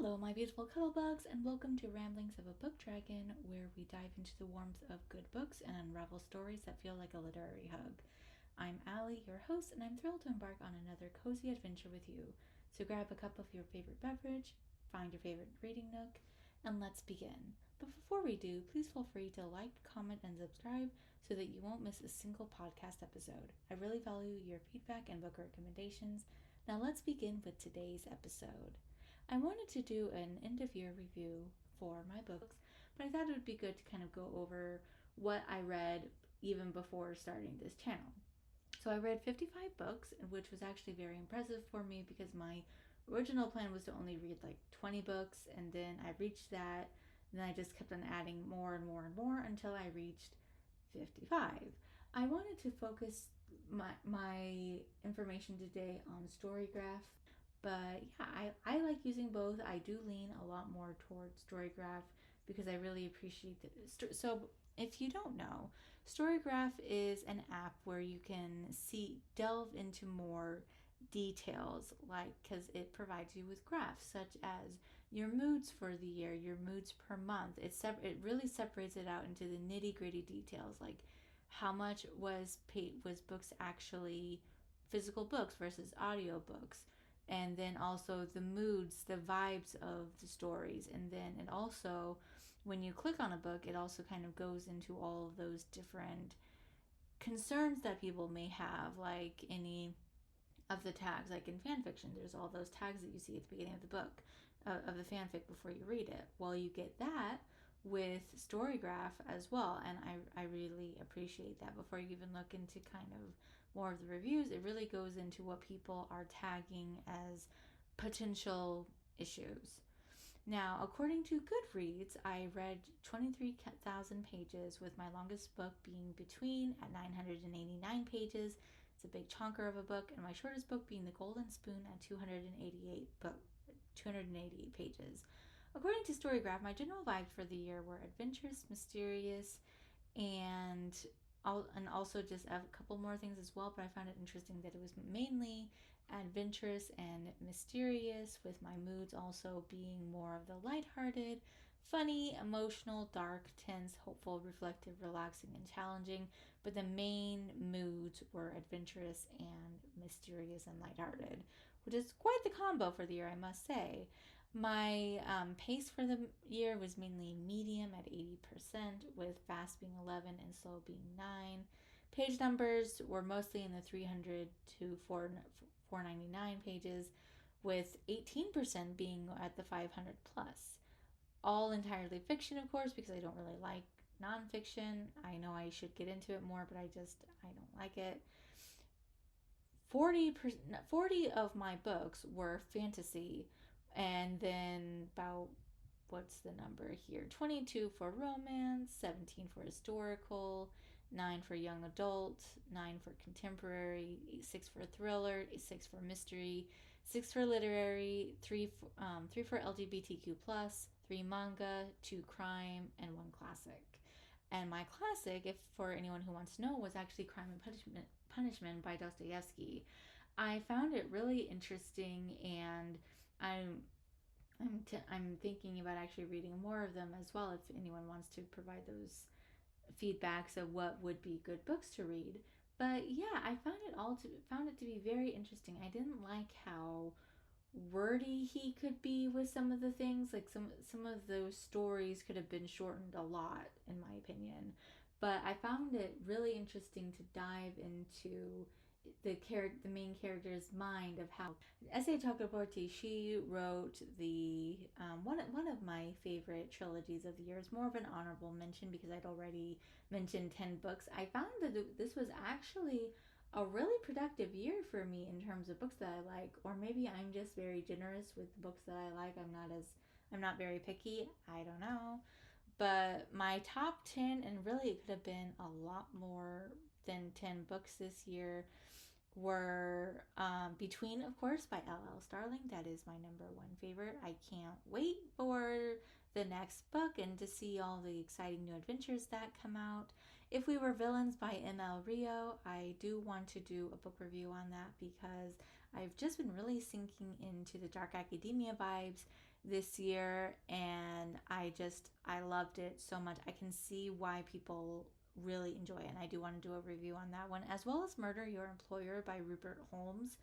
Hello, my beautiful cuddlebugs, and welcome to Ramblings of a Book Dragon, where we dive into the warmth of good books and unravel stories that feel like a literary hug. I'm Allie, your host, and I'm thrilled to embark on another cozy adventure with you. So grab a cup of your favorite beverage, find your favorite reading nook, and let's begin. But before we do, please feel free to like, comment, and subscribe so that you won't miss a single podcast episode. I really value your feedback and book recommendations. Now let's begin with today's episode. I wanted to do an end of year review for my books, but I thought it would be good to kind of go over what I read even before starting this channel. So I read 55 books, which was actually very impressive for me because my original plan was to only read like 20 books, and then I reached that, and then I just kept on adding more and more and more until I reached 55. I wanted to focus my information today on Storygraph, but yeah, I like using both. I do lean a lot more towards Storygraph because I really appreciate it. So if you don't know, Storygraph is an app where you can delve into more details, like because it provides you with graphs such as your moods for the year, your moods per month. It really separates it out into the nitty gritty details, like how much was books actually physical books versus audio books, and then also the moods, the vibes of the stories. And then it also, when you click on a book, it also kind of goes into all of those different concerns that people may have, like any of the tags. Like in fan fiction, there's all those tags that you see at the beginning of the book, of the fanfic before you read it. Well, you get that with Storygraph as well, and I really appreciate that. Before you even look into kind of more of the reviews, it really goes into what people are tagging as potential issues. Now, according to Goodreads, I read 23,000 pages, with my longest book being Between at 989 pages. It's a big chonker of a book, and my shortest book being The Golden Spoon at 288 pages. According to Storygraph, my general vibes for the year were adventurous, mysterious, and also just a couple more things as well, but I found it interesting that it was mainly adventurous and mysterious, with my moods also being more of the lighthearted, funny, emotional, dark, tense, hopeful, reflective, relaxing, and challenging. But the main moods were adventurous and mysterious and lighthearted, which is quite the combo for the year, I must say. My pace for the year was mainly medium at 80%, with fast being 11 and slow being 9. Page numbers were mostly in the 300 to 499 pages, with 18% being at the 500 plus. All entirely fiction, of course, because I don't really like nonfiction. I know I should get into it more, but I don't like it. 40 of my books were fantasy, and then about, what's the number here, 22 for romance, 17 for historical, 9 for young adult, 9 for contemporary, 6 for thriller, 6 for mystery, 6 for literary, 3 for LGBTQ plus, 3 manga, 2 crime, and 1 classic. And my classic, if for anyone who wants to know, was actually Crime and Punishment by Dostoevsky. I found it really interesting, and I'm thinking about actually reading more of them as well, if anyone wants to provide those feedbacks of what would be good books to read. But yeah, I found it to be very interesting. I didn't like how wordy he could be with some of the things. Like some of those stories could have been shortened a lot, in my opinion. But I found it really interesting to dive into the main character's mind, of how S.A. Chakraborty, she wrote the one of my favorite trilogies of the year. It's more of an honorable mention because I'd already mentioned 10 books. I found that this was actually a really productive year for me in terms of books that I like, or maybe I'm just very generous with the books that I like. I'm not very picky. I don't know. But my top 10, and really it could have been a lot more than 10 books this year, were Between, of course, by L.L. Starling. That is my number one favorite. I can't wait for the next book and to see all the exciting new adventures that come out. If We Were Villains by M.L. Rio, I do want to do a book review on that because I've just been really sinking into the dark academia vibes, this year, and I loved it so much. I can see why people really enjoy it, and I do want to do a review on that one, as well as Murder Your Employer by Rupert Holmes.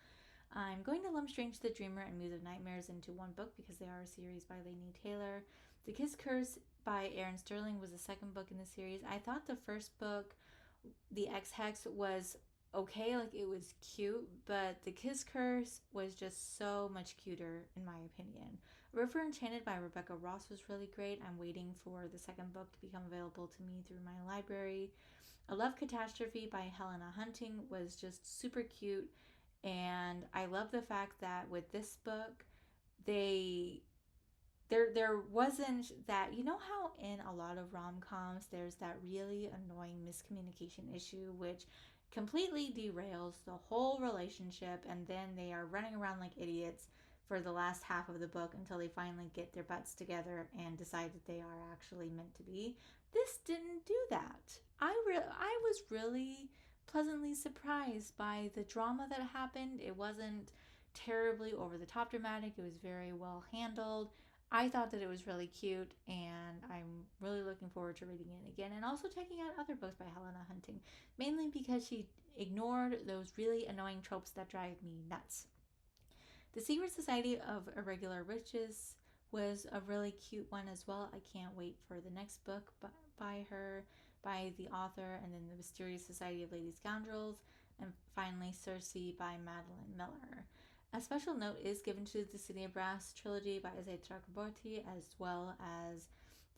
I'm going to lump Strange the Dreamer and Muse of Nightmares into one book because they are a series by Laini Taylor. The Kiss Curse by Aaron Sterling was the second book in the series. I thought the first book, The X Hex, was okay, like it was cute, but The Kiss Curse was just so much cuter in my opinion. River Enchanted by Rebecca Ross was really great. I'm waiting for the second book to become available to me through my library. A Love Catastrophe by Helena Hunting was just super cute, and I love the fact that with this book, they there wasn't that, you know how in a lot of rom-coms there's that really annoying miscommunication issue which completely derails the whole relationship, and then they are running around like idiots for the last half of the book until they finally get their butts together and decide that they are actually meant to be. This didn't do that. I was really pleasantly surprised by the drama that happened. It wasn't terribly over the top dramatic. It was very well handled. I thought that it was really cute, and I'm really looking forward to reading it again and also checking out other books by Helena Hunting, mainly because she ignored those really annoying tropes that drive me nuts. The Secret Society of Irregular Riches was a really cute one as well. I can't wait for the next book by her, by the author, and then The Mysterious Society of Lady Scoundrels, and finally Circe by Madeline Miller. A special note is given to the City of Brass trilogy by Isaiah Chakraborty, as well as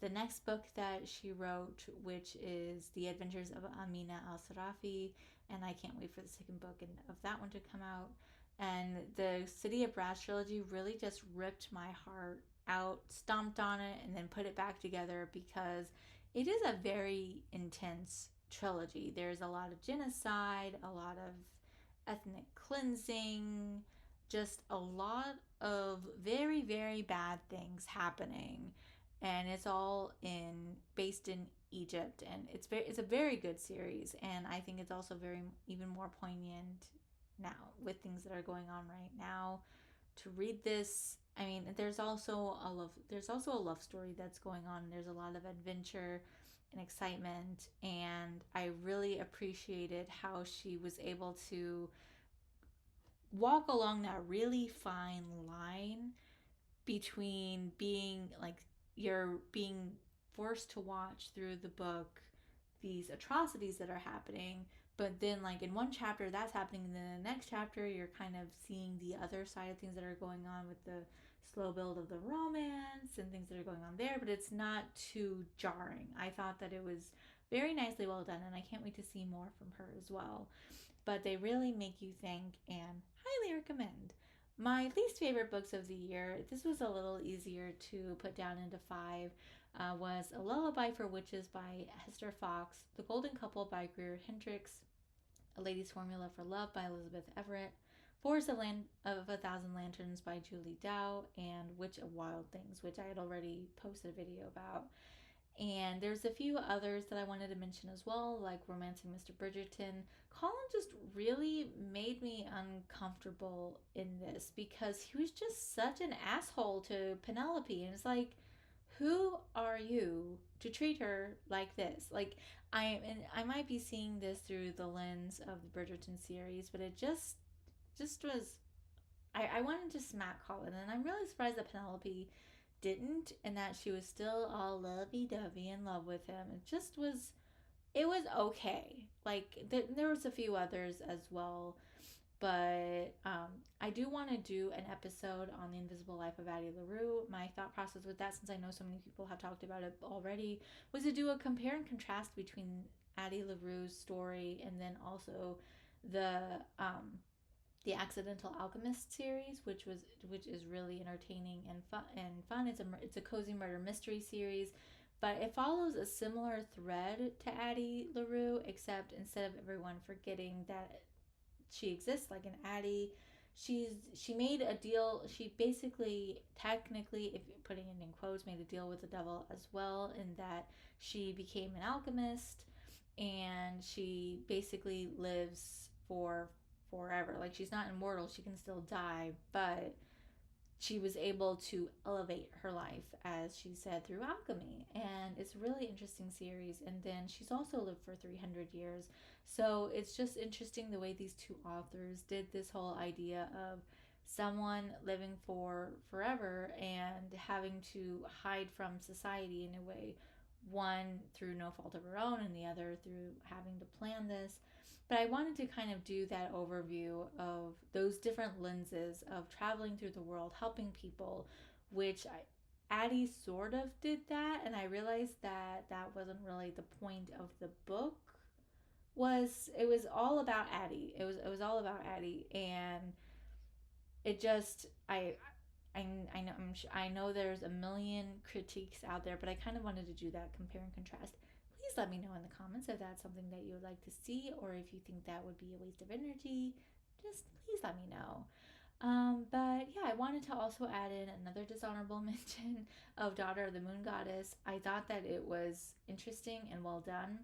the next book that she wrote, which is The Adventures of Amina al-Sarafi, and I can't wait for the second book of that one to come out. And the City of Brass trilogy really just ripped my heart out, stomped on it, and then put it back together because it is a very intense trilogy. There's a lot of genocide, a lot of ethnic cleansing, just a lot of very, very bad things happening. And it's all based in Egypt, and it's a very good series, and I think it's also very even more poignant now with things that are going on right now. To read this, I mean, there's also a love story that's going on. There's a lot of adventure and excitement, and I really appreciated how she was able to walk along that really fine line between being like you're being forced to watch through the book these atrocities that are happening, but then like in one chapter that's happening, and then in the next chapter you're kind of seeing the other side of things that are going on with the slow build of the romance and things that are going on there, but it's not too jarring. I thought that it was very nicely well done, and I can't wait to see more from her as well. But they really make you think, and highly recommend. My least favorite books of the year, this was a little easier to put down into five, was A Lullaby for Witches by Hester Fox, The Golden Couple by Greer Hendricks, A Lady's Formula for Love by Elizabeth Everett, Forest of a Thousand Lanterns by Julie Dow, and Witch of Wild Things, which I had already posted a video about. And there's a few others that I wanted to mention as well, like Romancing Mr. Bridgerton. Colin just really made me uncomfortable in this because he was just such an asshole to Penelope. And it's like, who are you to treat her like this? Like, I might be seeing this through the lens of the Bridgerton series, but it just was. I wanted to smack Colin, and I'm really surprised that Penelope didn't, and that she was still all lovey-dovey in love with him. It was okay. Like there was a few others as well, but I do want to do an episode on the Invisible Life of Addie LaRue. My thought process with that, since I know so many people have talked about it already, was to do a compare and contrast between Addie LaRue's story and then also the the Accidental Alchemist series, which is really entertaining and fun. It's a cozy murder mystery series, but it follows a similar thread to Addie LaRue, except instead of everyone forgetting that she exists, like in Addie, she made a deal. She basically, technically, if you're putting it in quotes, made a deal with the devil as well, in that she became an alchemist, and she basically lives for forever. Like she's not immortal, she can still die, but she was able to elevate her life, as she said, through alchemy. And it's a really interesting series. And then she's also lived for 300 years. So it's just interesting the way these two authors did this whole idea of someone living for forever and having to hide from society in a way, one through no fault of her own and the other through having to plan this. But I wanted to kind of do that overview of those different lenses of traveling through the world, helping people, which Addie sort of did that, and I realized that that wasn't really the point of the book. It was all about Addie. It was all about Addie, and it just I know I know there's a million critiques out there, but I kind of wanted to do that compare and contrast. Please let me know in the comments if that's something that you would like to see, or if you think that would be a waste of energy. Just please let me know. But yeah, I wanted to also add in another dishonorable mention of Daughter of the Moon Goddess. I thought that it was interesting and well done,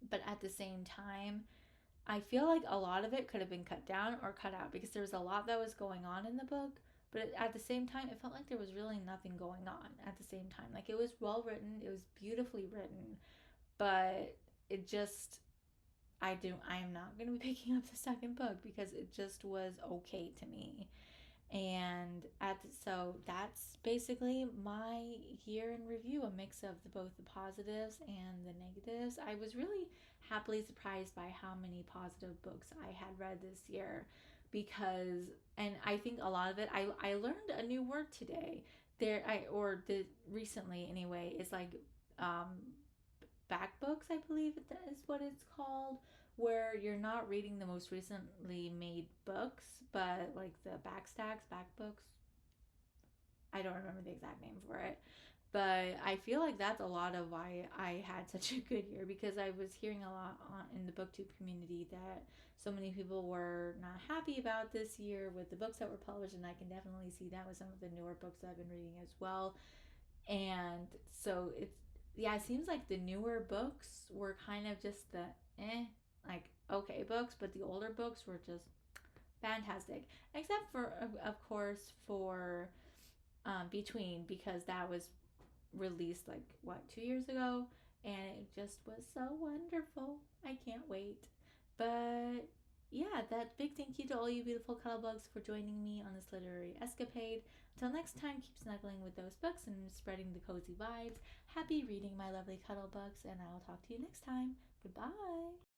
but at the same time, I feel like a lot of it could have been cut down or cut out because there was a lot that was going on in the book. But at the same time, it felt like there was really nothing going on at the same time. Like it was well written, it was beautifully written, but it just I am not going to be picking up the second book because it just was okay to me. And so that's basically my year in review, a mix of both the positives and the negatives. I was really happily surprised by how many positive books I had read this year, because and I think a lot of it I learned a new word today. There I or the recently anyway, it's like um back books, I believe that is what it's called, where you're not reading the most recently made books, but like the backstacks, back books. I don't remember the exact name for it. But I feel like that's a lot of why I had such a good year, because I was hearing a lot in the booktube community that so many people were not happy about this year with the books that were published, and I can definitely see that with some of the newer books that I've been reading as well. And so it's yeah, it seems like the newer books were kind of just the like okay books, but the older books were just fantastic, except for of course for Between, because that was released like what 2 years ago, and it just was so wonderful. I can't wait. But yeah, that big thank you to all you beautiful cuddlebugs for joining me on this literary escapade. Until next time, keep snuggling with those books and spreading the cozy vibes. Happy reading, my lovely cuddlebugs, and I will talk to you next time. Goodbye.